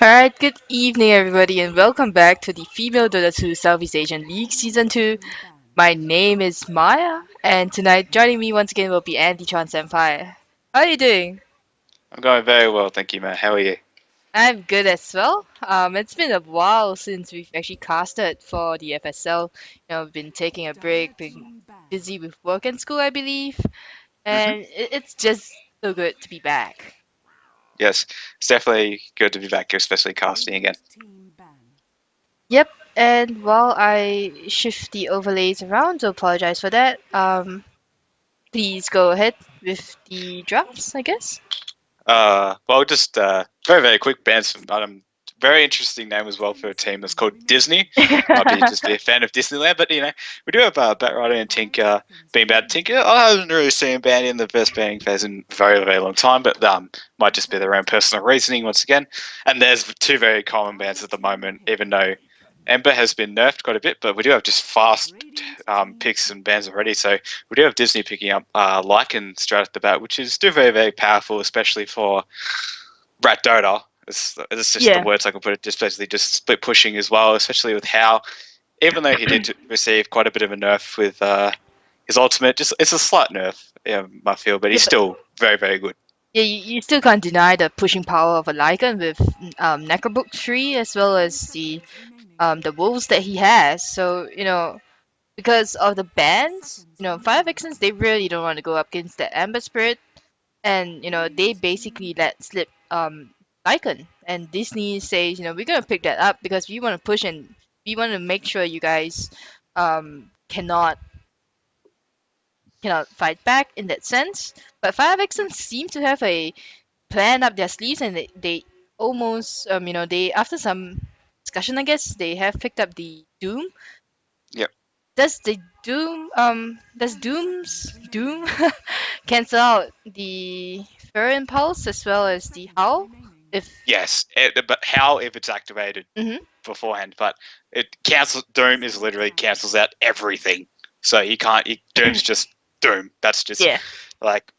Alright, good evening everybody and welcome back to the Female Dota 2 Southeast Asian League Season 2. My name is Maya and tonight joining me once again will be Andytron Senpai. How are you doing? I'm going very well, thank you, man. How are you? I'm good as well. It's been a while since we've actually casted for the FSL. We've been taking a break, been busy with work and school, I believe, hmm and it's just so good to be back. Yes, it's definitely good to be back here, especially casting again. Yep, and while I shift the overlays around, to apologize for that. Please go ahead with the drafts, I guess. Well, just very quick bands. Very interesting name as well for a team that's called Disney. Might be just be a fan of Disneyland, but we do have Batrider and Tinker being bad. Tinker, I haven't really seen banned in the first banning phase in a very long time, but might just be their own personal reasoning once again. And there's two very common bans at the moment, even though Ember has been nerfed quite a bit, but we do have just fast picks and bans already. So we do have Disney picking up Lycan straight off the bat, which is still very powerful, especially for Rat Dota. It's just the Yeah, words I can put it. Just basically just split pushing as well, especially with how, even though he did receive quite a bit of a nerf with his ultimate, just it's a slight nerf, I feel, but yeah, he's but still very good. yeah, you still can't deny the pushing power of a Lycan with Necrobook 3 as well as the wolves that he has. So, because of the bans, Fire Vixens, they really don't want to go up against the Amber Spirit. And, they basically let slip Lycan. And Disney says, we're going to pick that up because we want to push and we want to make sure you guys cannot fight back in that sense. But Fire Vixens seem to have a plan up their sleeves, and they almost they after some discussion, I guess they have picked up the Doom. Yep. Does Doom cancel out the Fur Impulse as well as the Howl? If Yes, but how if it's activated hmm beforehand? But it cancels. Doom is literally cancels out everything. So you can't. Doom's just Doom. That's just yeah. like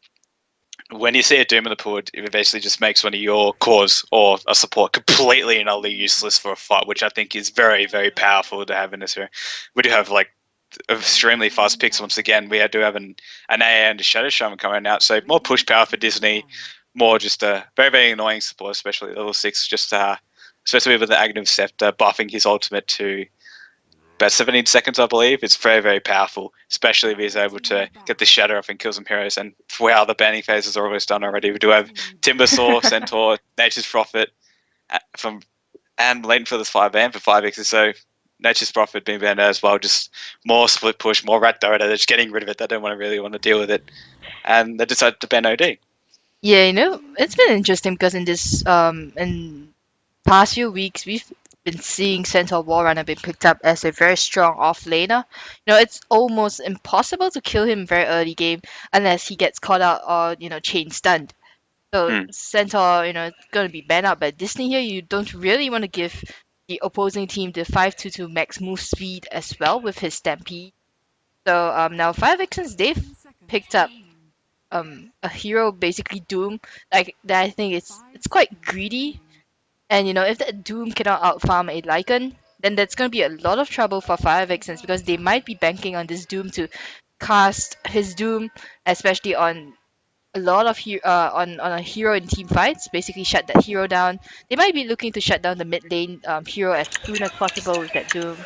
when you see a Doom in the pool, it basically just makes one of your cores or a support completely and utterly useless for a fight, which I think is very powerful to have in this area. We do have like extremely fast picks once again. We do have an AA and a Shadow Shaman coming out, so more push power for Disney, more just a very annoying support, especially level 6, just especially with the Aghanim Scepter buffing his ultimate to about 17 seconds, I believe. It's very powerful, especially if he's able to get the shadow off and kill some heroes. And wow, the banning phases are almost done already. We do have Timbersaw, Centaur, Nature's Prophet, from and Latent for this 5 ban for 5x. So Nature's Prophet being banned as well. Just more split push, more Rat Dota. They're just getting rid of it. They don't really want to deal with it, and they decided to ban OD. Yeah, it's been interesting because in past few weeks we've been seeing Centaur Warrunner being picked up as a very strong off laner. It's almost impossible to kill him very early game unless he gets caught out or chain stunned. So Hmm. Centaur, it's gonna be banned out by Disney here. You don't really want to give the opposing team the 522 max move speed as well with his Stampede. So now Fire Vixens, they've picked up a hero basically Doom like that. I think it's quite greedy, and if that Doom cannot outfarm a Lycan, then that's gonna be a lot of trouble for Fire Vixens because they might be banking on this Doom to cast his Doom, especially on a lot of on a hero in team fights, basically shut that hero down. They might be looking to shut down the mid lane hero as soon as possible with that Doom.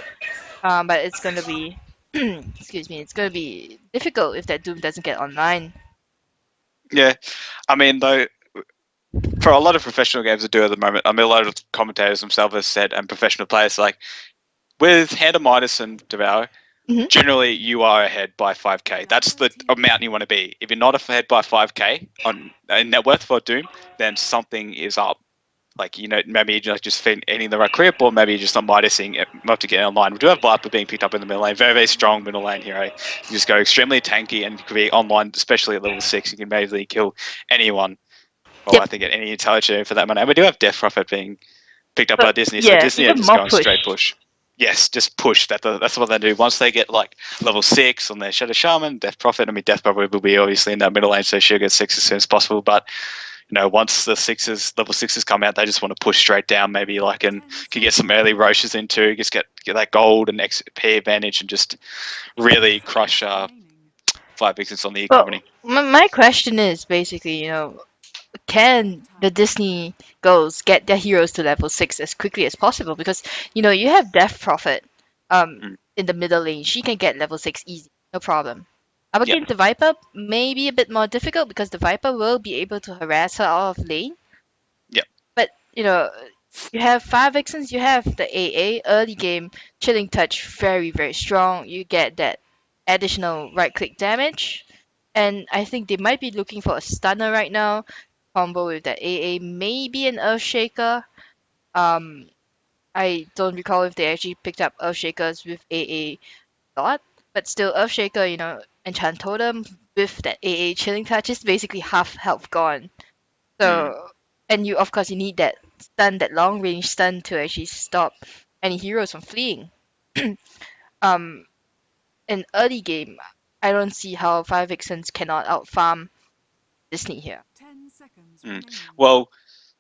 But it's gonna be excuse me, it's gonna be difficult if that Doom doesn't get online. Yeah, I mean though, for a lot of professional games to do at the moment, I mean a lot of commentators themselves have said, and professional players like with Hand of Midas and Devour, hmm generally you are ahead by 5k. That's the amount you want to be. If you're not ahead by 5k on in net worth for Doom, then something is up. Like, maybe you're just eating the right clip, or maybe you're just not Midasing it, not to get online. We do have Viper being picked up in the middle lane. Very strong middle lane hero. You just go extremely tanky and you can be online, especially at level 6. You can basically kill anyone. Well, Yep. I think at any intelligent for that matter. And we do have Death Prophet being picked up by But Disney. So yeah, Disney are even just more going push. straight push. Yes, just push. That's what they do. Once they get like level 6 on their Shadow Shaman, Death Prophet. I mean, Death Prophet will be obviously in that middle lane, so she'll get 6 as soon as possible. But once the level sixes come out, they just want to push straight down. Maybe like can get some early Roches into, just get that gold and XP advantage, and just really crush 5 Vixens on the e-company. Well, my question is basically, can the Disney girls get their heroes to level 6 as quickly as possible? Because, you have Death Prophet Mm. in the middle lane. She can get level 6 easy, no problem. Up Yep. against the Viper, maybe a bit more difficult because the Viper will be able to harass her out of lane. Yep. But, you have 5 Vixens, you have the AA early game, Chilling Touch, very, very strong. You get that additional right click damage. And I think they might be looking for a stunner right now. Combo with that AA, maybe an Earthshaker. Um, I don't recall if they actually picked up Earthshakers with AA lot, but still Earthshaker, Enchant Totem with that AA Chilling Touch is basically half health gone. Mm. So, and of course, you need that stun, that long range stun to actually stop any heroes from fleeing. um, in early game, I don't see how 5 Vixens cannot outfarm Disney here. Mm. Well,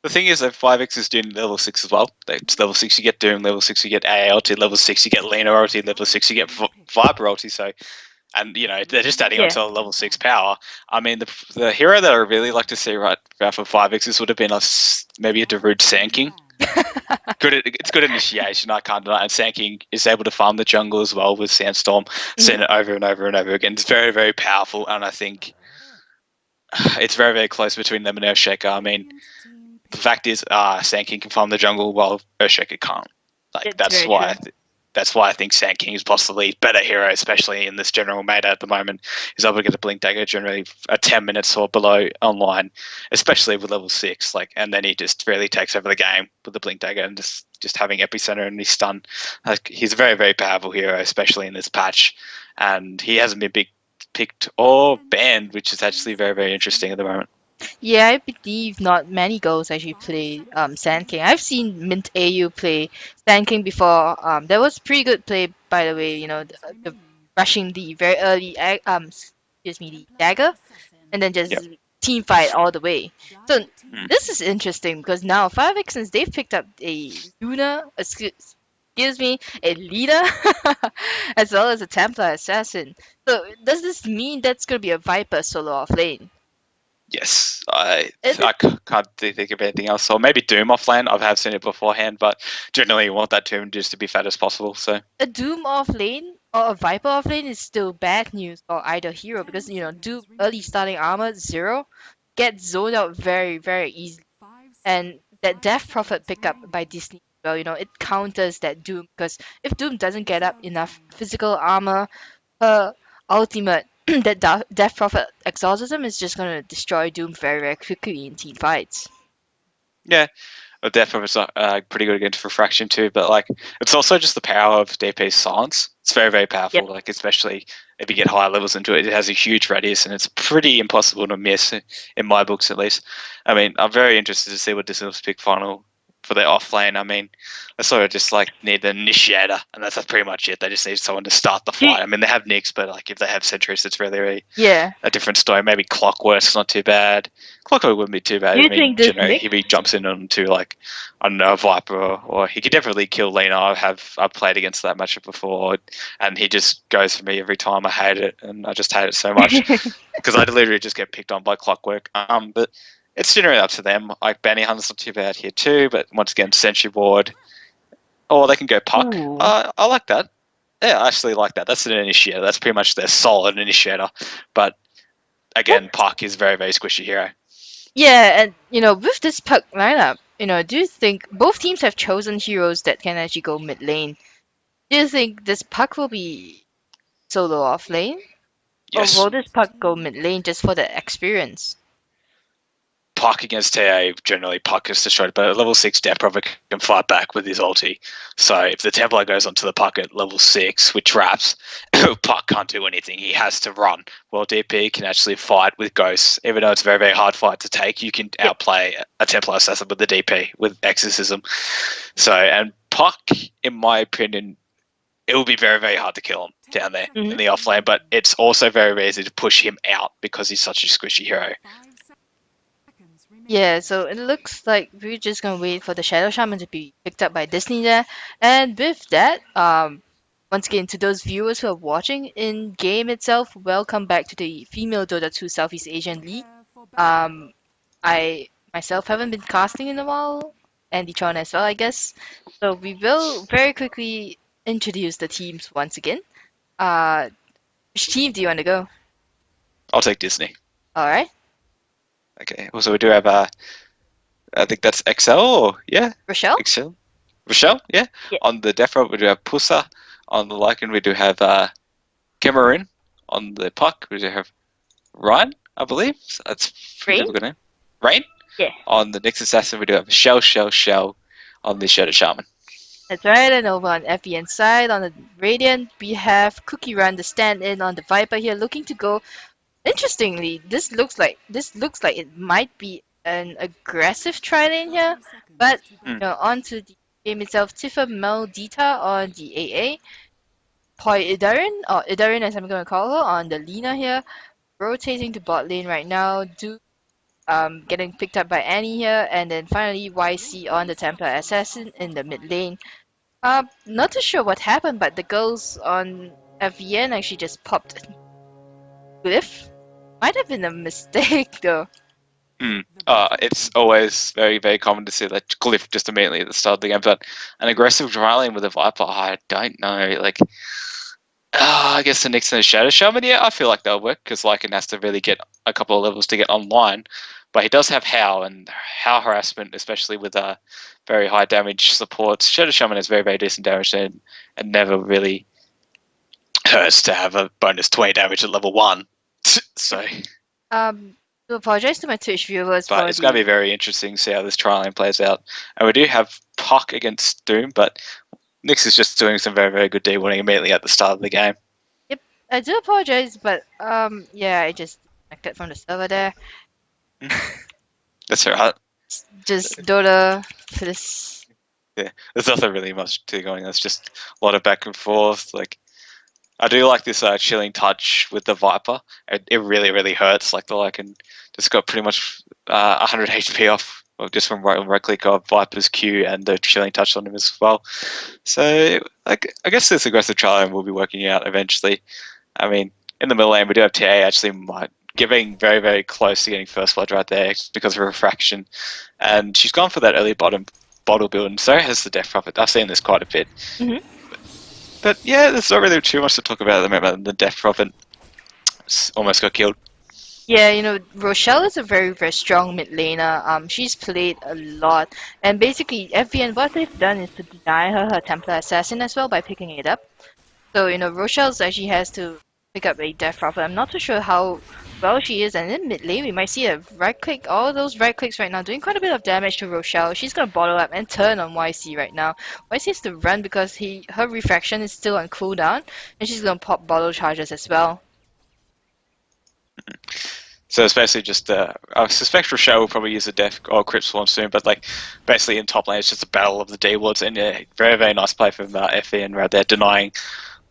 the thing is that 5X is doing level 6 as well. It's level 6 you get Doom, level 6 you get AA ulti, level 6 you get Lena ulti, level 6 you get Viper ulti. So, and they're just adding on Yeah. to level 6 power. I mean, the hero that I really like to see right for 5X's would have been maybe a Darude Sand King. It's good initiation, I can't deny. And Sand King is able to farm the jungle as well with Sandstorm, seeing it over and over and over again. It's very, very powerful, and I think it's very, very close between them and Earthshaker. I mean, the fact is, Sand King can farm the jungle while Earthshaker can't. Like It's very true. that's why I think Sand King is possibly a better hero, especially in this general meta at the moment. He's able to get a Blink Dagger generally at 10 minutes or below online, especially with level 6. And then he just really takes over the game with the Blink Dagger and just having Epicenter and his stun. He's a very, very powerful hero, especially in this patch, and he hasn't been picked or banned, which is actually very, very interesting at the moment. Yeah, I believe not many girls actually play Sand King. I've seen Mint AU play Sand King before. That was pretty good play, by the way. The rushing the very early excuse me, the dagger, and then Yep. just team fight all the way. So Mm. this is interesting because now 5X, since they've picked up a Luna, excuse me, a leader, as well as a Templar assassin. So does this mean that's gonna be a Viper solo off lane? Yes, I Is I it can't think of anything else. Or maybe Doom offlane. I have seen it beforehand, but generally you want that Doom just to be fat as possible. So a Doom off lane or a Viper off lane is still bad news for either hero because Doom early starting armor 0 gets zoned out very, very easily. And that Death Prophet pickup by Disney, well, it counters that Doom because if Doom doesn't get up enough physical armor, her ultimate that Death Prophet exorcism is just gonna destroy Doom very, very quickly in team fights. yeah, Death of it's pretty good against Refraction too. But it's also just the power of DP's silence. It's very, very Yep. powerful. Especially if you get higher levels into it, it has a huge radius and it's pretty impossible to miss in my books at least. I mean, I'm very interested to see what Disney's pick final for their off lane. I mean, they sort of just need the initiator, and that's pretty much it. They just need someone to start the fight. I mean, they have Nyx, but if they have Sentries, it's really Yeah. a different story. Maybe Clockwork's not too bad. Clockwork wouldn't be too bad. Do I you mean, think this generally, Nick? if he jumps in onto I don't know, a Viper, or he could definitely kill Lena. I've played against that matchup before, and he just goes for me every time. I hate it, and I just hate it so much because I literally just get picked on by Clockwork. But it's generally up to them. Bounty Hunter's not too bad here too, but once again, Sentry Ward, or they can go Puck. Ooh. I like that. Yeah, I actually like that. That's an initiator. That's pretty much their solid initiator. But again, Puck is very, very squishy hero. Yeah, and with this Puck lineup, do you think both teams have chosen heroes that can actually go mid lane? Do you think this Puck will be solo off lane? Or Yes, will this Puck go mid lane just for the experience? Puck against TA, generally Puck is destroyed, but at level 6, Death Prophet can fight back with his ulti. So if the Templar goes onto the Puck at level 6 with traps, Puck can't do anything. He has to run. Well, DP can actually fight with Ghosts. Even though it's a very, very hard fight to take, you can Yep. outplay a Templar Assassin with the DP, with Exorcism. So, and Puck, in my opinion, it will be very, very hard to kill him down there in the offlane, but it's also very, very easy to push him out because he's such a squishy hero. Yeah, so it looks like we're just gonna wait for the Shadow Shaman to be picked up by Disney there. And with that, once again, to those viewers who are watching in game itself, welcome back to the Female Dota 2 Southeast Asian League. I myself haven't been casting in a while, Andytron as well, I guess. So we will very quickly introduce the teams once again. Uh, which team do you want to go? I'll take Disney. All right, Okay. Also, we do have I think that's XL or yeah, Rochelle? XL. Rochelle, yeah. Yeah. On the Death Rob, we do have Pusa. On the Lycan, we do have Cameroon. On the Puck, we do have Ryan, I believe. So that's a pretty Rain? difficult name. Rain. Yeah. On the Nyx Assassin, we do have Shell. On the Shadow Shaman. That's right, and over on FEN side, on the Radiant, we have Cookie Run, the stand-in on the Viper here, looking to go. Interestingly, this looks like it might be an aggressive try lane here, but onto the game itself, Tifa Maldita on the AA, Poi Idarin, or Idarin as I'm going to call her, on the Lina here, rotating to bot lane right now, getting picked up by Annie here, and then finally YC on the Templar Assassin in the mid lane. Not too sure what happened, but the girls on FVN actually just popped Glyph. Might have been a mistake though. It's always very, very common to see that Glyph just immediately at the start of the game, but an aggressive trialing with a Viper, I don't know. Like, I guess the Nyx and the Shadow Shaman, yeah, I feel like they'll work because Lycan has to really get a couple of levels to get online. But he does have How, and How harassment, especially with very high damage supports. Shadow Shaman has very, very decent damage and never really hurts to have a bonus 20 damage at level 1. So, To apologize to my Twitch viewers but for it's going to be very interesting to see how this trialing plays out. And we do have Puck against Doom, but Nyx is just doing some very, very good D-warning immediately at the start of the game. Yep, I do apologize, but yeah, I just disconnected from the server there. That's alright. Just Dota for this. Yeah, there's nothing really much to going. There's just a lot of back and forth. Like, I do like this chilling touch with the Viper. It really, really hurts. Like the Lycan just got pretty much 100 HP off, well, just from right click of Viper's Q and the chilling touch on him as well. So, like, I guess this aggressive trial will be working out eventually. I mean, in the middle lane, we do have TA actually getting very, very close to getting first blood right there because of refraction, and she's gone for that early bottle build, and so has the Death Prophet. I've seen this quite a bit. Mm-hmm. But yeah, there's not really too much to talk about at the moment. The Death Prophet almost got killed. Yeah, Rochelle is a very, very strong mid laner. She's played a lot, and basically FVN, what they've done is to deny her Templar Assassin as well by picking it up. So, Rochelle actually has to pick up a Death Prophet. I'm not too sure how well she is, and in mid lane we might see a right click. All those right clicks right now doing quite a bit of damage to Rochelle. She's gonna bottle up and turn on YC right now. YC has to run because her refraction is still on cooldown, and she's gonna pop bottle charges as well. So it's basically just I suspect Rochelle will probably use a Death or Crypt Swarm soon, but like basically in top lane it's just a battle of the D-wards, and yeah, very, very nice play from FEN right there, denying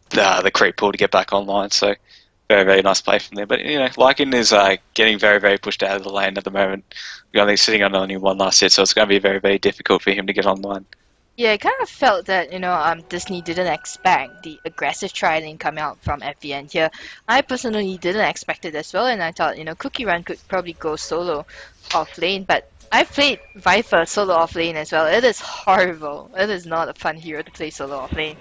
the creep pool to get back online. So very, very nice play from there. But Lycan is getting very, very pushed out of the lane at the moment. We're only sitting on only one last hit, so it's going to be very, very difficult for him to get online. Yeah, I kind of felt that, Disney didn't expect the aggressive trialing coming out from FVN here. I personally didn't expect it as well, and I thought, Cookie Run could probably go solo off lane, but I've played Viper solo off lane as well. It is horrible. It is not a fun hero to play solo off lane.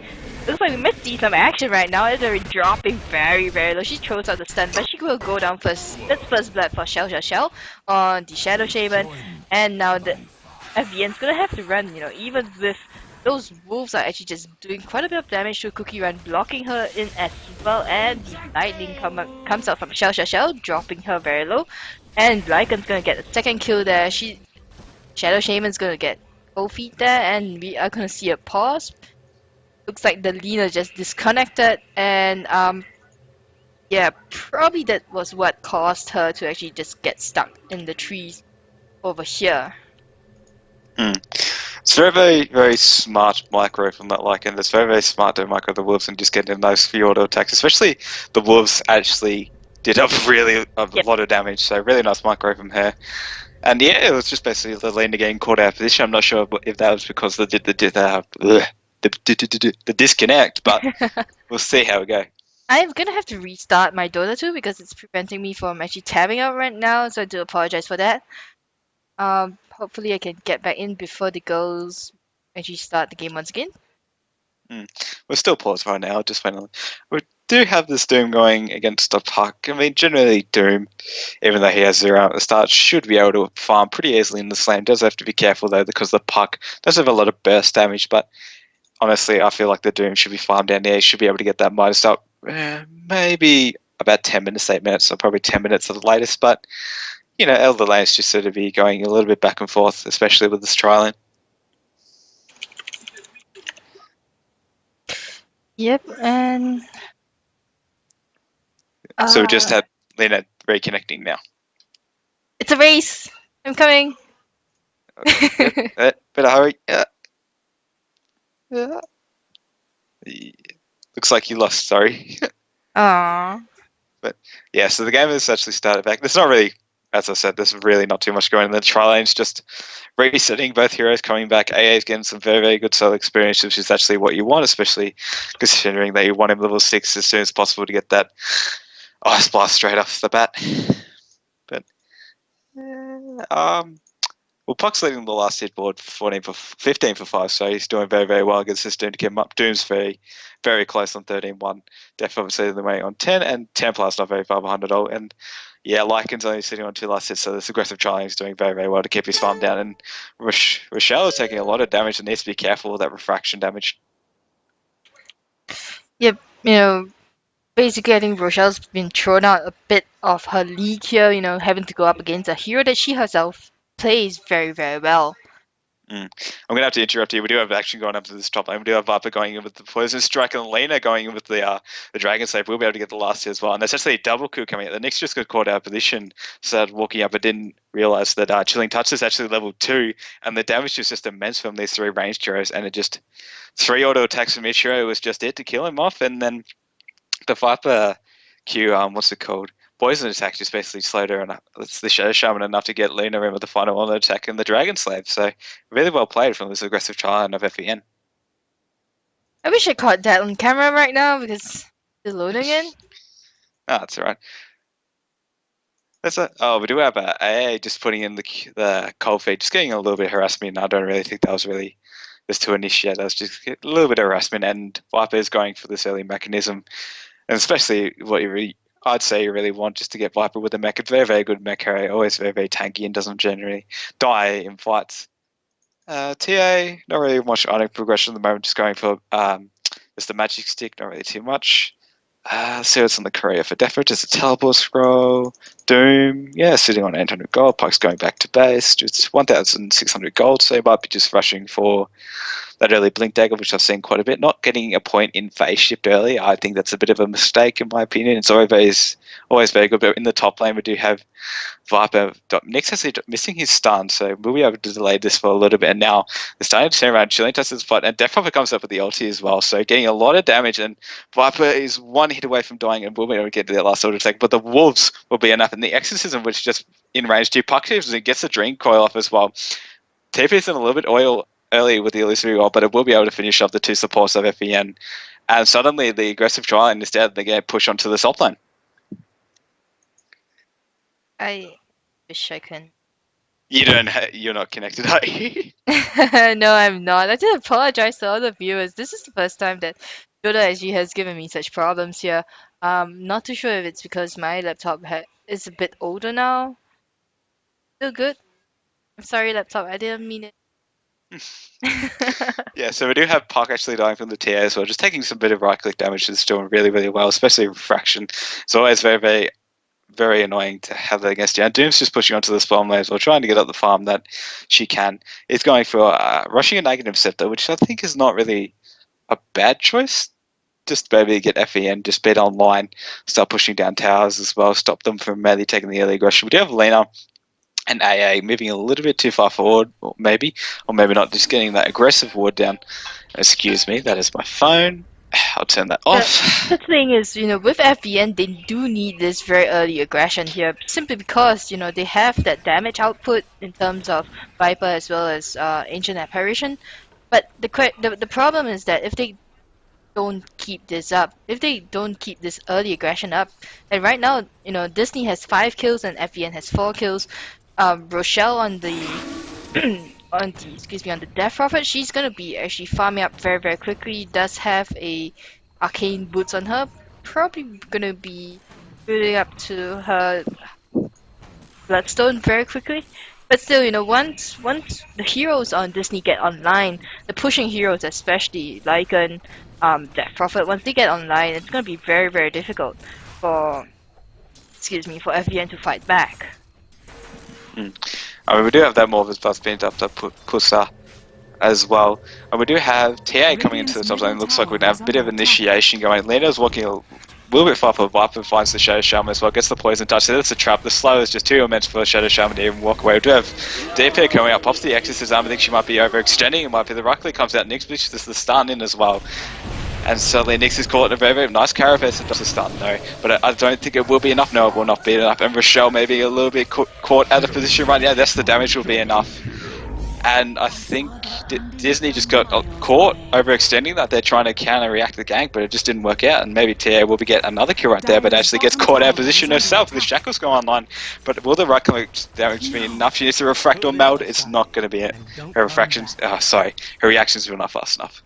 Looks like we might see some action right now. It's already dropping very, very low. She throws out the stun, but she will go down first. That's first blood for Shell on the Shadow Shaman, and now the FVN's gonna have to run, even with those wolves are actually just doing quite a bit of damage to Cookie Run, blocking her in as well, and the lightning comes out from Shell, dropping her very low, and Lycan's gonna get a second kill there. Shadow Shaman's gonna get cold feet there, and we are gonna see a pause. Looks like the Lina just disconnected, and yeah, probably that was what caused her to actually just get stuck in the trees over here. It's very, very, very smart micro from that Lycan. It's very, very smart to micro the wolves and just get in those few auto attacks. Especially the wolves actually did a lot of damage, so really nice micro from her. And yeah, it was just basically the Lena getting caught out of position. I'm not sure if that was because of the disconnect, but we'll see how we go. I'm gonna have to restart my Dota 2 because it's preventing me from actually tabbing out right now, so I do apologize for that. Hopefully I can get back in before the girls actually start the game once again. We're still paused right now, just finally. We do have this Doom going against the Puck. I mean, generally Doom, even though he has 0 at the start, should be able to farm pretty easily in the lane. Does have to be careful though, because the Puck does have a lot of burst damage, but honestly, I feel like the Doom should be farmed down there. He should be able to get that Midas up maybe about 10 minutes, 8 minutes, or probably 10 minutes at the latest, but Elder Lane's just sort of be going a little bit back and forth, especially with this trialing. Yep, and So we just uh, had Lena reconnecting now. it's a race. I'm coming. Okay, yep. Better hurry. Yeah. Looks like you lost, sorry. Aww. But yeah, so the game has actually started back. There's not really, as I said, there's really not too much going on. The tri lane's just resetting, both heroes coming back. AA is getting some very, very good solo experience, which is actually what you want, especially considering that you want him level 6 as soon as possible to get that Ice Blast straight off the bat. But, well, Puck's leading the last hit board 15 for 5, so he's doing very, very well against this Doom to get him up. Doom's very, very close on 13-1. Def obviously the way on 10, and Templar's not very far behind at all. And yeah, Lycan's only sitting on 2 last hits, so this aggressive trying is doing very, very well to keep his farm down. And Rochelle is taking a lot of damage and needs to be careful with that refraction damage. Yep, basically I think Rochelle's been thrown out a bit of her league here, having to go up against a hero that she herself plays very, very well. I'm going to have to interrupt you. We do have action going up to this top lane. We do have Viper going in with the Poison Strike and Lena going in with the Dragon Save. We'll be able to get the last hit as well. And there's actually a double coup coming out. The Nyx just got caught out of position, started walking up, but didn't realize that Chilling Touch is actually level 2, and the damage is just immense from these 3 ranged heroes. And it just 3 auto attacks from each hero was just it to kill him off. And then the Viper Q, what's it called? Poison attack just basically slowed her enough. It's the Shadow Shaman enough to get Luna in with the final auto attack and the Dragon Slave. So really well played from this aggressive child of FEN. I wish I caught that on camera right now because it's loading in. Oh, that's alright. We do have AA just putting in the cold feed, just getting a little bit of harassment. I don't really think that was really this to initiate. That was just a little bit of harassment, and Viper is going for this early mechanism, and especially what I'd say you really want just to get Viper with a mech. A very, very good mech hero, always very, very tanky and doesn't generally die in fights. TA, not really much item progression at the moment, just going for just the magic stick, not really too much. See what's on the career for Defo, just a teleport scroll. Doom, yeah, sitting on 800 gold. Puck's going back to base, just 1,600 gold, so he might be just rushing for that early Blink Dagger, which I've seen quite a bit. Not getting a point in phase shift early, I think that's a bit of a mistake in my opinion. It's always very good, but in the top lane we do have Viper. Nick's actually missing his stun, so we'll be able to delay this for a little bit. And now they're starting to turn around. Chilling touches the spot, and Death Prophet comes up with the ulti as well, so getting a lot of damage. And Viper is 1 hit away from dying, and we'll be able to get to that last auto attack. But the Wolves will be enough, and the Exorcism, which just in range 2 Puck tips, and gets the Dream Coil off as well. TP's in a little bit early with the illusory wall, but it will be able to finish off the 2 supports of FEN. And suddenly the aggressive trial instead they get pushed onto the top lane. I wish I can. You're not connected, are you? No, I'm not. I do apologize to all the viewers. This is the first time that Dota actually has given me such problems here. Not too sure if it's because my laptop is a bit older now. Still good. I'm sorry, laptop. I didn't mean it. Yeah, so we do have Puck actually dying from the TA as well, just taking some bit of right-click damage that's doing really, really well, especially refraction. It's always very, very, very annoying to have that against you. And Doom's just pushing onto the spawn lane as well, trying to get up the farm that she can. It's going for rushing a negative scepter, which I think is not really a bad choice. Just maybe get FEN, just bet online, start pushing down towers as well, stop them from maybe taking the early aggression. We do have Lena and AA moving a little bit too far forward, or maybe not, just getting that aggressive ward down. Excuse me, that is my phone. I'll turn that The, off. the thing is, with FVN, they do need this very early aggression here, simply because, they have that damage output in terms of Viper as well as Ancient Apparition. But the problem is that if they don't keep this up, if they don't keep this early aggression up, and right now, Disney has 5 kills and FVN has 4 kills. Rochelle on the on the Death Prophet, she's gonna be actually farming up very very quickly. Does have a arcane boots on her, probably gonna be building up to her bloodstone very quickly. But still, once the heroes on Disney get online, the pushing heroes especially, like Death Prophet, once they get online, it's gonna be very very difficult for for FVN to fight back. I mean, we do have that Morvis bus being up to Pusa as well. And we do have TA coming into the top lane. Looks like we're going to have a bit of initiation going. Lena's walking a little bit far for Viper, finds the Shadow Shaman as well, gets the poison touch. So that's a trap. The slow is just too immense for Shadow Shaman to even walk away. We do have DP coming up, pops the Exorcism. I think she might be overextending. It might be the right click comes out. Nyx pushes the stun in as well. And suddenly Nyx is caught in a very, very nice carapace and does a stun though. But I don't think it will be enough. No, it will not be enough. And Rochelle may be a little bit caught out of position right now. That's the damage will be enough. And I think Disney just got caught overextending that. They're trying to counter-react the gank, but it just didn't work out. And maybe TA will get another kill right there, but actually gets caught out of position herself. The shackles go online. But will the right click damage be enough? She needs to refract or meld. It's not going to be it. Her refractions, her reactions were not fast enough.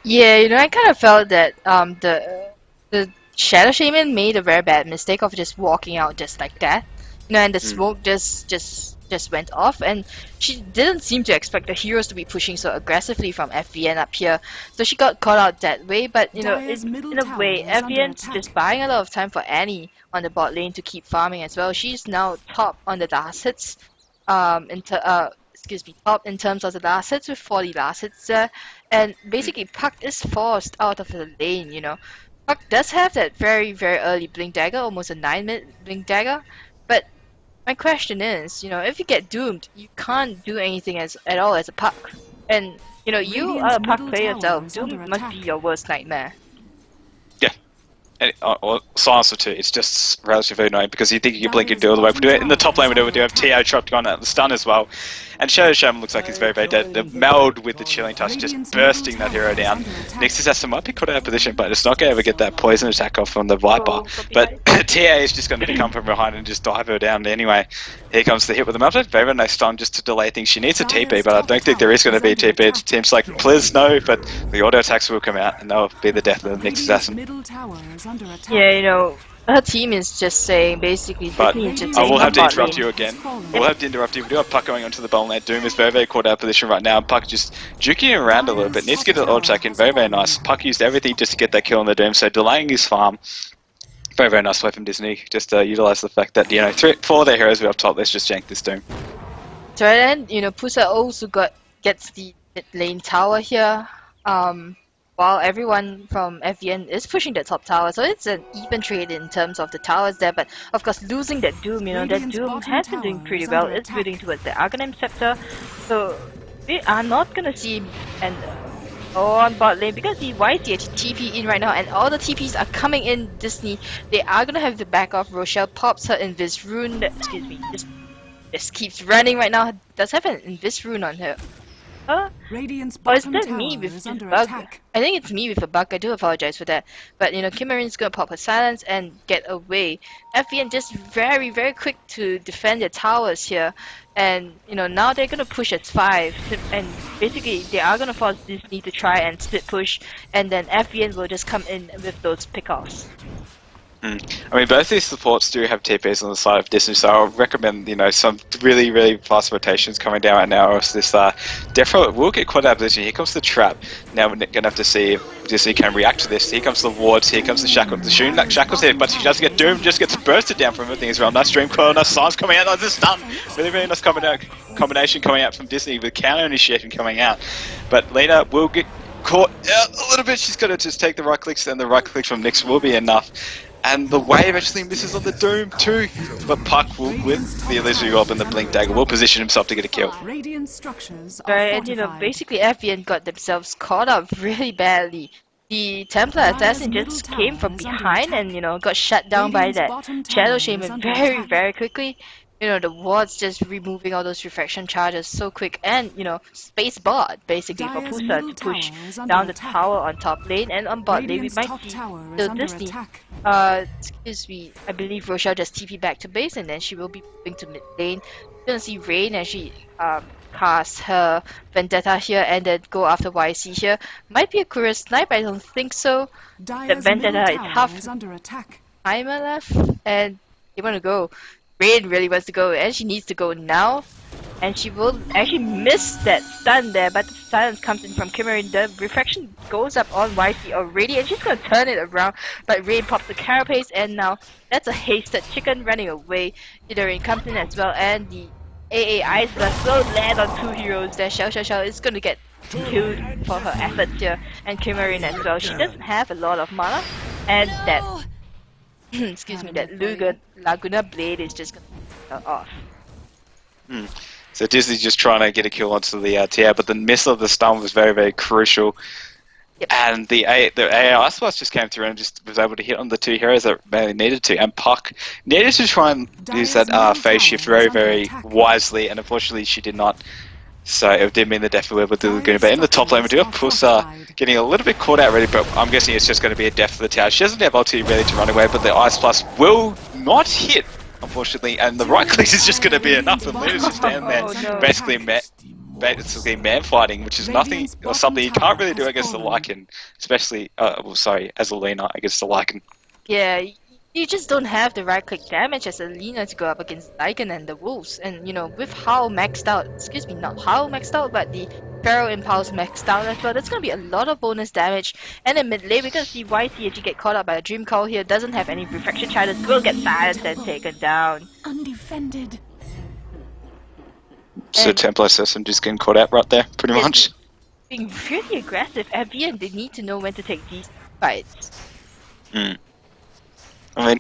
Yeah, I kind of felt that the Shadow Shaman made a very bad mistake of just walking out just like that, and the smoke just went off, and she didn't seem to expect the heroes to be pushing so aggressively from FVN up here, so she got caught out that way. But in a way, FVN's just buying a lot of time for Annie on the bot lane to keep farming as well. She's now top on the last hits, top in terms of the last hits with 40 last hits there. And basically, Puck is forced out of the lane, Puck does have that very, very early Blink Dagger, almost a 9-minute Blink Dagger. But my question is, if you get doomed, you can't do anything at all as a Puck. And, you are a Puck player yourself. Doom must be your worst nightmare. Yeah. And, or Silencer too, it's just relatively annoying because you think you can blink and do all the way. We do it in the top lane, we do have TO chopped on at the stun as well. And Shadow Shaman looks like he's very, very dead. The meld with the chilling touch just bursting that hero down. Nexus has some might be caught out of position, but it's not going to ever get that poison attack off from the Viper. But TA is just going to come from behind and just dive her down anyway. Here comes the hit with the meld. Very, very nice stun just to delay things. She needs a TP, but I don't think there is going to be a TP. It seems like please no, but the auto attacks will come out and they'll be the death of the Nexus assassin. Yeah, her team is just saying basically. But just I will have to interrupt you again. We'll have to interrupt you. We do have Puck going onto the bottom lane. Doom is very, very caught out of position right now. Puck just juking around a little bit. Needs to get an auto attack in. Very, very nice. Puck used everything just to get that kill on the Doom, so delaying his farm. Very, very nice play from Disney. Just utilize the fact that 4 of their heroes are up top. Let's just jank this Doom. So then, Pusa also gets the mid lane tower here. While everyone from FVN is pushing the top tower, so it's an even trade in terms of the towers there. But of course, losing that Doom, that Doom has been doing pretty well. It's building towards the Arcanum Scepter, so we are not gonna see an on bot lane because the YC actually TP in right now, and all the TPs are coming in Disney. They are gonna have the back off. Rochelle pops her Invis rune. Just keeps running right now. Does have an Invis rune on her. Or is that me with this bug? Attack. I think it's me with a bug. I do apologize for that. But Kimmeren's gonna pop her silence and get away. FVN just very, very quick to defend their towers here. And now they're gonna push at 5. And basically they are gonna force Disney to try and split push, and then FVN will just come in with those pickoffs. I mean, both these supports do have TPs on the side of Disney, so I would recommend, some really, really fast rotations coming down right now. Or else this Defro will get caught out of position. Here comes the trap. Now we're going to have to see if Disney can react to this. Here comes the wards, here comes the shackle. The shooting that shackles here, but she doesn't get doomed, just gets bursted down from everything as well. Nice stream coil, nice silence coming out, nice stun. Really, really nice combination coming out from Disney with counter initiation coming out. But Lena will get caught out a little bit. She's got to just take the right clicks, and the right click from Nyx will be enough. And the wave actually misses on the Doom too, but Puck will, with the Illusory Orb and the Blink Dagger, will position himself to get a kill. Right, and basically FVN got themselves caught up really badly. the Templar assassin just came from behind and got shut down by that Shadow Shaman very quickly. The wards just removing all those refraction charges so quick, and space bot basically for Pusa to push down the tower on top lane, and on bot lane we might see still Disney. Excuse me, I believe Rochelle just TP back to base, and then she will be moving to mid lane. We're gonna see Rain as she cast her Vendetta here and then go after YC here. Might be a curious snipe, I don't think so. The Vendetta is half timer left, and they want to go. Rain really wants to go, and she needs to go now. And she will actually miss that stun there, but the silence comes in from Kimmerin. The refraction goes up on YC already, and she's gonna turn it around. But Rain pops the carapace, and now that's a hasted chicken running away. Rain comes in as well, and the AA Ice Blast will land on two heroes there. Shell is gonna get killed for her efforts here, and Kimmerin as well. She doesn't have a lot of mana, and that excuse me, that Laguna Blade is just gonna off. So Disney's just trying to get a kill onto the TR, but the miss of the stun was very crucial. Yep. And the AI Ice Blast just came through and just was able to hit on the two heroes that really needed to. And Puck needed to try and use that phase shift very wisely, and unfortunately she did not. So it did mean the death of the Laguna. But in the top lane, we do have Pusa getting a little bit caught out already, but I'm guessing it's just going to be a death for the tower. She doesn't have ulti really to run away, but the Ice Blast will not hit, unfortunately, and the right click is just going to be enough, and Luna's just standing there, basically man fighting, which is nothing or something you can't really do against the Lycan, especially, as a Lina against the Lycan. Yeah, you just don't have the right click damage as a Lina to go up against Lycan and the Wolves, and with how maxed out, excuse me, not how maxed out, but the Pharaoh Impulse maxed out as well, that's gonna be a lot of bonus damage. And in mid lane, we're gonna see YC actually get caught up by a Dream Call here, doesn't have any refraction charges, will get silenced and taken down. Undefended. So Templar Assassin just getting caught out right there, pretty much. Being really aggressive, at the end they need to know when to take these fights. I mean,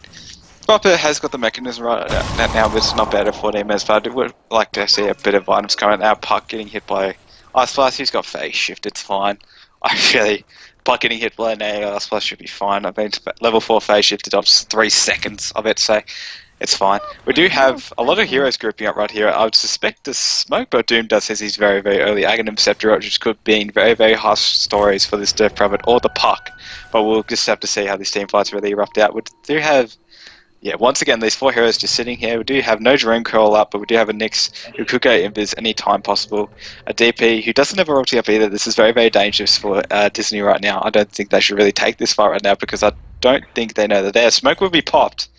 Bopper has got the mechanism right now, but it's not better for them as far. I would like to see a bit of items coming out. Puck getting hit by Ice Blast, he's got phase shift, it's fine. Puck getting hit by an Ice Blast should be fine. I mean, level 4 phase shift, it drops 3 seconds, I bet say. It's fine. We do have a lot of heroes grouping up right here. I would suspect the Smoke, but Doom does has his very early Aghanim Scepter, which could be very harsh stories for this Death Prophet or the Puck. But we'll just have to see how these team fights really erupt out. We do have, once again, these 4 heroes just sitting here. We do have no Dream Curl up, but we do have a Nyx who could go Invis any time possible. A DP who doesn't have a ulti up either. This is very dangerous for Disney right now. I don't think they should really take this far right now because I don't think they know that their Smoke will be popped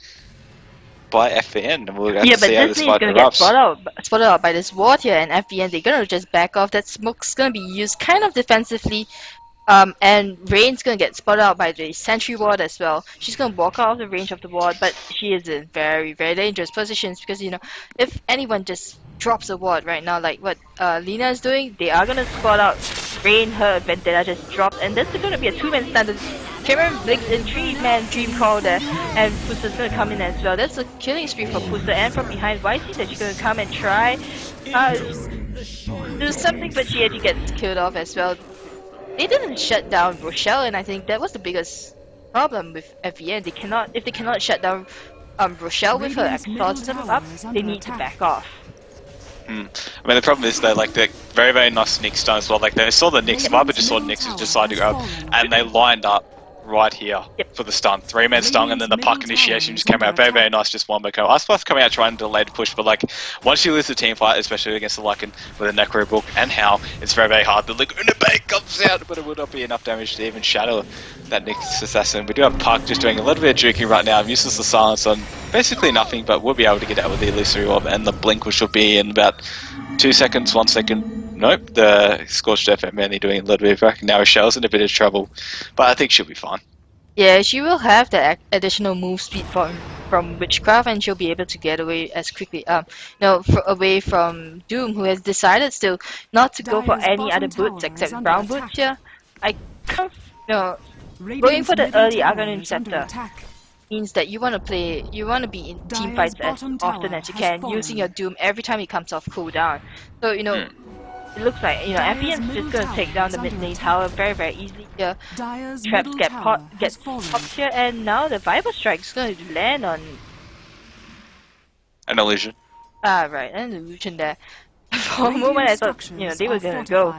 by FVN, and we'll have to see how this fight erupts. Spotted out by this ward here, and FVN, they're gonna just back off. That smoke's gonna be used kind of defensively, and Rain's gonna get spotted out by the sentry ward as well. She's gonna walk out of the range of the ward, but she is in very dangerous positions because if anyone just drops a ward right now, like what Lina is doing, they are gonna spot out Rain. Her Vendetta just dropped, and this is gonna be a 2-man standard. Cameron blinks in 3-man Dream Call there, and Pusa's gonna come in as well. That's a killing spree for Pusa, and from behind YC that she's gonna come and try do something, but she actually gets killed off as well. They didn't shut down Rochelle, and I think that was the biggest problem with FVN. If they cannot shut down Rochelle with her exorcism up, they need to back off. I mean, the problem is they like the very nice Nyx stun as well. Like they saw the Nyx, Viper just saw Nyx decided to go up, and they lined up right here for the stun. 3-man stun, and then the Puck initiation just came out very nice, just one go. Ice Blast coming out trying to delay the push, but like once you lose the team fight, especially against the Lycan with a Necro Book and How, it's very hard. The Laguna Bay comes out, but it would not be enough damage to even shadow that Nyx assassin. We do have Puck just doing a little bit of juking right now, uses the silence on basically nothing, but we'll be able to get out with the illusory orb and the blink, which will be in about 2 seconds, 1 second. Nope, the Scorched Earth mainly doing a little bit of work. Now Rochelle's in a bit of trouble, but I think she'll be fine. Yeah, she will have the additional move speed from Witchcraft, and she'll be able to get away as quickly. Away from Doom, who has decided still not to go for any other boots except brown boots here. I can't. Going for the early Aghanim Scepter means that you want to be in team fights as often as you can, using your Doom every time it comes off cooldown. So it looks like, you know, FEM's just gonna take down the mid lane tower very easily here. Traps get popped here, and now the Viper Strike's gonna land on An illusion. right, an illusion there. For a moment I thought, you know, they were gonna go.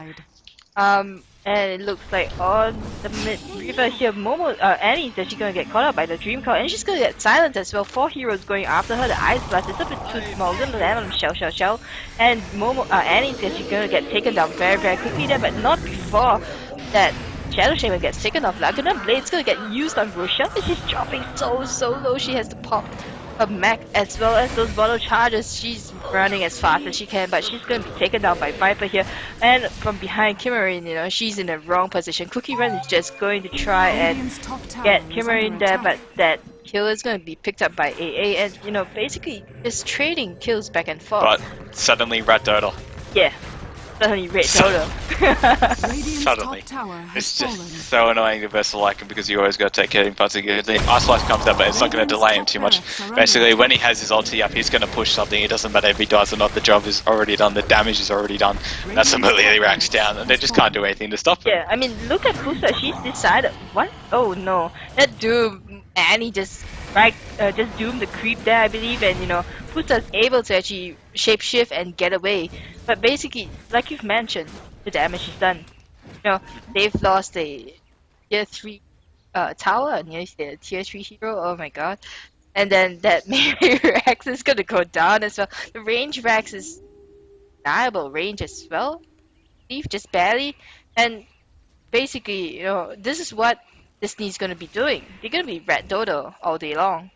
And it looks like on the mid river here, Annie's actually gonna get caught up by the Dream Coil, and she's gonna get silenced as well. 4 heroes going after her. The Ice Blast is a bit too small, gonna land on Shell. And Annie's actually gonna get taken down very quickly there, but not before that Shadow Shaman gets taken off. Laguna Blade's gonna get used on Rochelle, and she's dropping so low. She has to pop her mech as well as those bottle charges. She's running as fast as she can, but she's going to be taken down by Viper here. And from behind Kimarin, you know, she's in the wrong position. Cookie Run is just going to try and get Kimarin there, but that kill is going to be picked up by AA, and, you know, basically just trading kills back and forth. But suddenly Rat Dota. Yeah. Suddenly Red Dota. Suddenly. It's just so annoying to Vessel like him because you always got to take care of him. The Ice Slice comes up, but it's not going to delay him too much. Basically, when he has his ulti up, he's going to push something. It doesn't matter if he dies or not, the job is already done, the damage is already done. That's immediately racks down, and they just can't do anything to stop him. Yeah, I mean, look at Pusa, she's decided. What? Oh no. That Doom, Annie just doomed the creep there, I believe, and, you know, Pusa's able to actually shapeshift and get away. But basically, like you've mentioned, the damage is done. You know, they've lost a tier 3 tower, and here's the tier 3 hero, oh my god. And then that melee Rex is gonna go down as well. The range Rex is deniable range as well, I believe, just barely. And basically, you know, this is what Disney's gonna be doing. They're gonna be Red Dota all day long.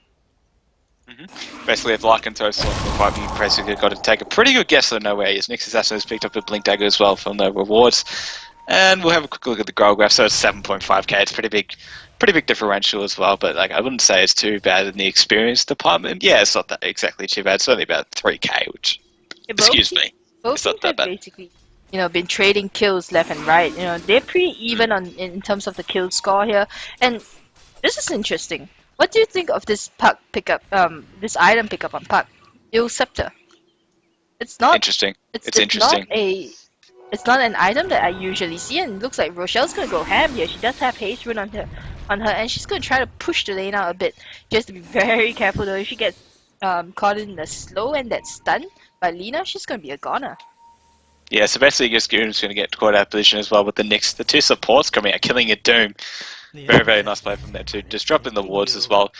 Basically, if Larkin throws something for 5, you basically got to take a pretty good guess at no way. His Nyx Assassin has picked up a Blink Dagger as well from the rewards. And we'll have a quick look at the goal graph. So it's 7.5k. It's pretty big differential as well. But like, I wouldn't say it's too bad in the experience department. Yeah, it's not that exactly too bad. It's only about 3k, which, excuse me, Both it's not that bad. basically, you know, been trading kills left and right. You know, they're pretty even in terms of the kill score here. And this is interesting. What do you think of this puck pickup? This item pickup on puck, Ill Scepter. It's not Interesting. It's interesting. interesting. It's not an item that I usually see, and it looks like Rochelle's gonna go ham here. She does have haste rune on her, and she's gonna try to push the lane out a bit. Just to be very careful though. If she gets caught in the slow and that stun by Lina, she's gonna be a goner. Yeah, so basically, Goon's going to get caught out of position as well with the Nyx. The 2 supports coming out, killing a Doom. Very nice play from there too. Just dropping the wards as well.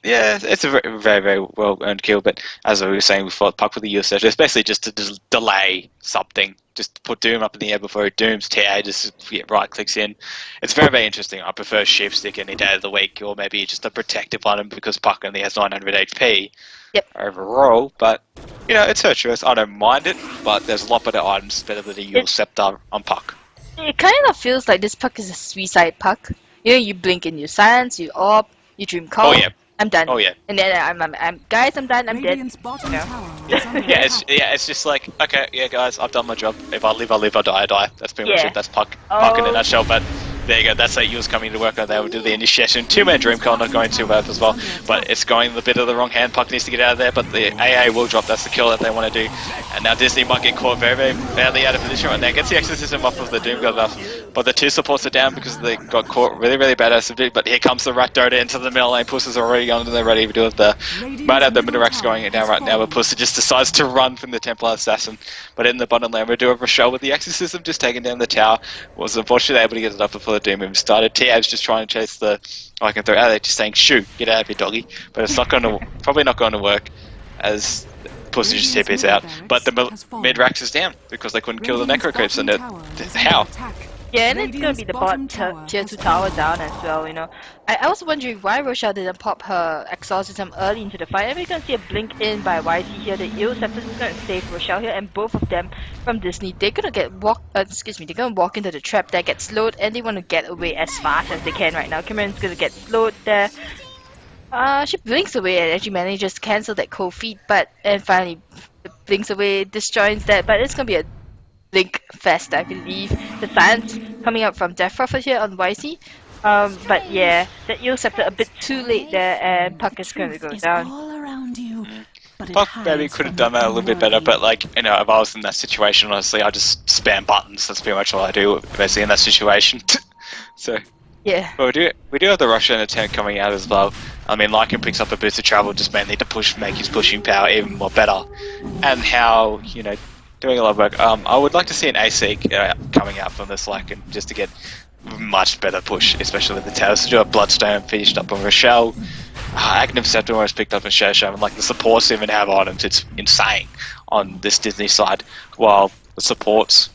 Yeah, it's a very well earned kill. But as I was saying before, puck with the USF, it's basically just to delay something. Just to put Doom up in the air before Doom's TA just right clicks in. It's very interesting. I prefer Shift Stick any day of the week, or maybe just a protective item because puck only has 900 HP. Yep. Overall, but you know, it's her choice. I don't mind it, but there's a lot better items better than a Yule Scepter on puck. It kind of feels like this puck is a suicide puck. You know, you blink and you silence, you orb, you dream call. Oh yeah. I'm done. Oh yeah. And then I'm guys, I'm done. I'm dead. It's just like, okay, yeah, guys, I've done my job. If I live, I die, I die. That's pretty much it. That's puck in a nutshell. But there you go. That's that Yule's coming to work on. They will do the initiation. 2-man dream call, not going too bad as well. But it's going a bit of the wrong hand. Puck needs to get out of there. But the AA will drop. That's the kill that they want to do. And now Disney might get caught very badly out of position right now. Gets the exorcism off of the Doom God buff. But the 2 supports are down because they got caught really bad out of subdued. But here comes the Rat Dota into the middle lane. Puss is already on and they're ready to do it. The Midirax going down right now. But Puss just decides to run from the Templar Assassin. But in the bottom lane, we do have Rochelle with the exorcism just taking down the tower. Was unfortunately able to get it up before the Doom even started. Tab's just trying to chase the Lycan throw out there, just saying, "Shoo, get out of here, doggy." But it's not going to, probably not going to work, as Pussy just TP's out. But the mid-rax is down because they couldn't kill the Necro Creeps, and how? Yeah, and it's gonna be the bot tier 2 tower down as well, you know. I was wondering why Rochelle didn't pop her exorcism early into the fight. And we're gonna see a blink in by YC here. The Ill Scepter is gonna save Rochelle here, and both of them from Disney, they're gonna they're gonna walk into the trap that gets slowed, and they want to get away as fast as they can right now. Cameron's gonna get slowed there. She blinks away and actually manages to cancel that cold feet, and finally blinks away, disjoins that, but it's gonna be a blink fest, I believe. The silence coming up from Death Prophet here on YC. But yeah, that Ill Scepter a bit too late there, and puck is gonna go down. Puck maybe could have done that a little bit better, but like, you know, if I was in that situation, honestly, I just spam buttons. That's pretty much all I do, basically, in that situation. So, Yeah. but we do have the Russian attempt coming out as well. I mean, Lycan picks up a boost of travel just mainly to make his pushing power even more better, and how, you know, doing a lot of work. I would like to see an AC coming out from this Lycan just to get much better push, especially with the Tails. To do a Bloodstone finished up on Rochelle. Agnew Scepter was picked up in Shosha, and like the supports even have items. It's insane on this Disney side. While the supports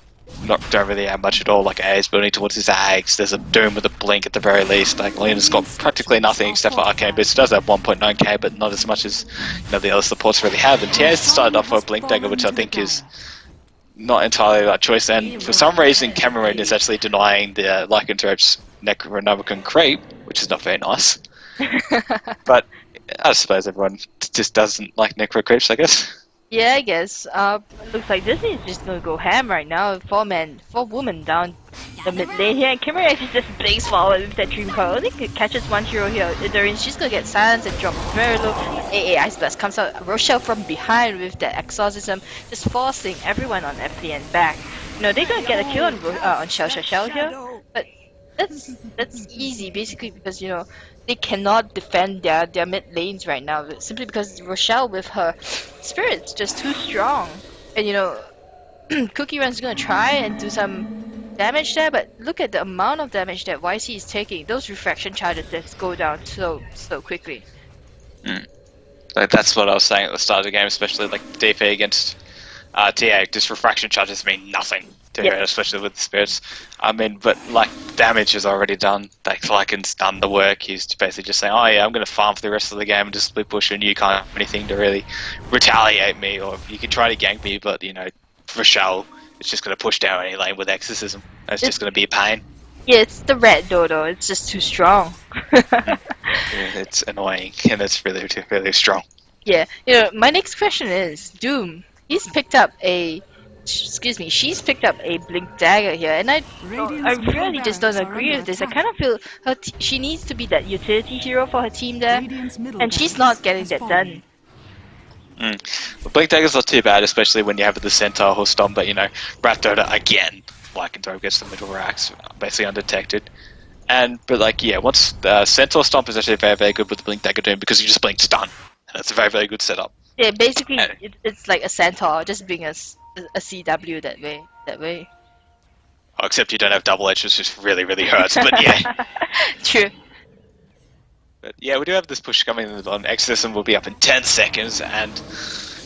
don't really have much at all. Like A is building towards his Ags. There's a Doom with a Blink at the very least. Like Lena's got practically nothing except for Arcane Boost. It does have 1.9k, but not as much as, you know, the other supports really have. And TA's started off for a Blink Dagger, which I think is not entirely that choice. And for some reason, Cameron is actually denying the Lycanthrope's Necronomicon creep, which is not very nice. But I suppose everyone just doesn't like necro creeps, I guess. Yeah, I guess. Looks like Disney is just gonna go ham right now. 4-woman down the mid lane here, and Kimura actually just blaze forward with that Dream Coil. I think it catches one hero here. She's gonna get silenced and drop very low. AA Ice Blast comes out. Rochelle from behind with that exorcism, just forcing everyone on FPN back. You know, they're gonna get a kill on Shell here, but that's easy basically because, you know, they cannot defend their mid lanes right now simply because Rochelle with her spirit's just too strong. And, you know, Cookie Run's gonna try and do some damage there, but look at the amount of damage that YC is taking. Those refraction charges just go down so quickly. Like, that's what I was saying at the start of the game, especially like DP against TA. Just refraction charges mean nothing to her, especially with the spirits. I mean, but like damage is already done. Like Lycan's done the work. He's basically just saying, "Oh yeah, I'm going to farm for the rest of the game and just split push, and you can't have anything to really retaliate me, or you can try to gank me, but you know, Rochelle is just going to push down any lane with exorcism. It's just going to be a pain." Yeah, it's the red Dodo. It's just too strong. Yeah, it's annoying, and it's really strong. Yeah, you know, my next question is Doom. She's picked up a Blink Dagger here, and I really just don't agree with this. I kind of feel she needs to be that utility hero for her team there, and she's not getting that done. The Blink Dagger's not too bad, especially when you have the Centaur or Stomp, but you know, Rat Dota again, Lycanthrope gets the middle racks, basically undetected. But like, yeah, once Centaur Stomp is actually very good with the Blink Dagger doing, because you just blink stun, and it's a very good setup. Yeah, basically it's like a Centaur, just being a CW that way. Oh, except you don't have double edge, which just really hurts, but yeah. True. But yeah, we do have this push coming on. Exorcism will be up in 10 seconds, and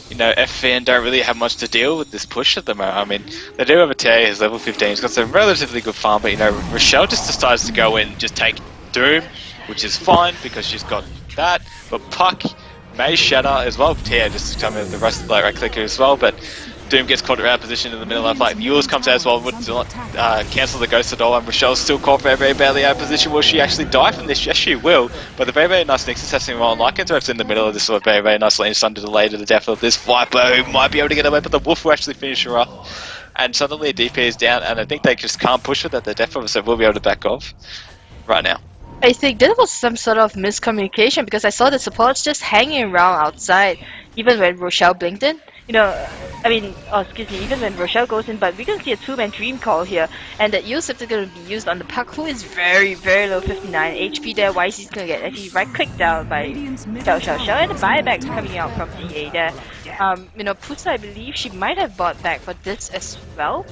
you know, FVN don't really have much to deal with this push at the moment. I mean, they do have a TA who's level 15, he's got some relatively good farm, but you know, Rochelle just decides to go in and just take Doom, which is fine because she's got that, but Puck may shatter as well. TA just coming with the rest of the right clicker as well, but Doom gets caught around position in the middle of like Yules comes out as well, would not cancel the Ghost at all, and Rochelle's still caught very badly out of position. Will she actually die from this? Yes, she will, but the very nice Nexus testing on Lycanthrope's in the middle of this sort of very nice lane under delay to the death of this Viper, who might be able to get away, but the Wolf will actually finish her up. And suddenly a DP is down, and I think they just can't push with that. The death of, so we'll be able to back off right now. I think there was some sort of miscommunication because I saw the supports just hanging around outside, even when Rochelle blinked in. You know, I mean, even when Rochelle goes in, but we're gonna see a 2-man Dream Call here, and that Yusuf is gonna be used on the Puck, who is very low, 59 HP there. YC's gonna get actually right-clicked down by Shell, and the buyback coming out from TA there. You know, Pusa, I believe she might have bought back for this as well.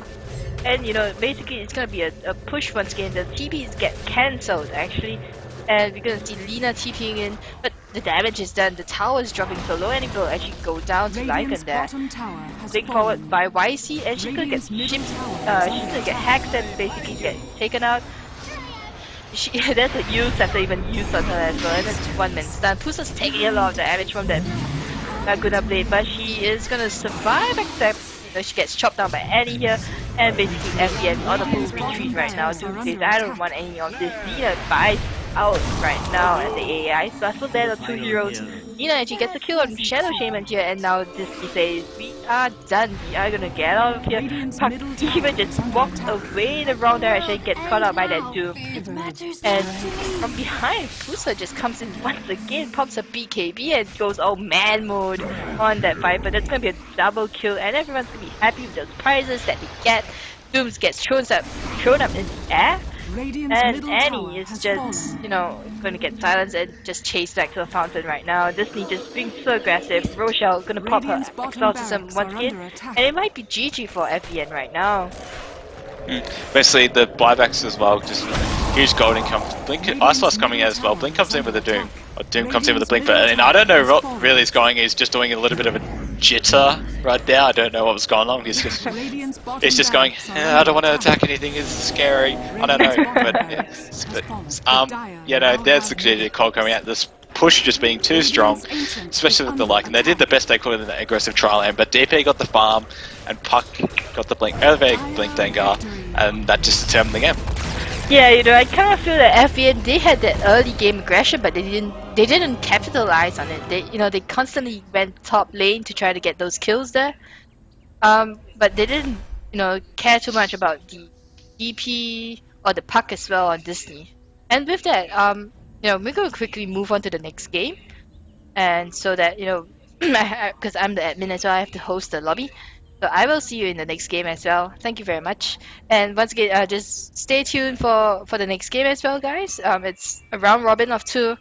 And you know, basically it's gonna be a push once again. The TPs get cancelled actually, and we're gonna see Lina TPing in, but the damage is done. The tower is dropping so low, and it will actually go down to Lycan there. Big forward by YC, and she's gonna get shipped. She's gonna get hacked and basically get taken out. There's a use after even use on her as well, and it's 1 minute stun. Pusa's taking a lot of damage from that Laguna Blade, but she is gonna survive except, you know, she gets chopped down by Annie here, and basically FBN on a full retreat right now. I don't want any of this. Lina buys out right now, and the AI special there are two heroes. Nina actually gets a kill on Shadow Shaman here, and now Disney says, we are done, we are gonna get out of here. Puck even just walks away in the wrong direction and gets caught out by that Doom. And from behind, Fusa just comes in once again, pops a BKB and goes all man mode on that Viper. That's gonna be a double kill, and everyone's gonna be happy with those prizes that they get. Dooms gets thrown up in the air, and Annie is just, going to get silenced and just chase back to the fountain right now. Disney just being so aggressive. Rochelle gonna pop her exorcism once again, and it might be GG for FVN right now. Basically, the buybacks as well, just huge gold income. Blink, Iceloss coming out as well. Blink comes in with a Doom. Or Doom comes in with a Blink, but and I don't know what really is going. He's just doing a little bit of a jitter right there. I don't know what was going on. He's just going, I don't want to attack anything, it's scary. I don't know. But there's the clear call coming out. This push just being too strong, especially with the like, and they did the best they could in the aggressive trial end, but DP got the farm and Puck got the Blink, elevated Blink Dengar, and that just determined the game. Yeah, I kind of feel that FVN, they had that early game aggression, but they didn't capitalize on it. They constantly went top lane to try to get those kills there. But they didn't, care too much about the DP or the Puck as well on Disney. And with that, we're gonna quickly move on to the next game, and so that because I'm the admin as well, I have to host the lobby. So I will see you in the next game as well. Thank you very much. And once again, just stay tuned for the next game as well, guys. It's a round robin of 2.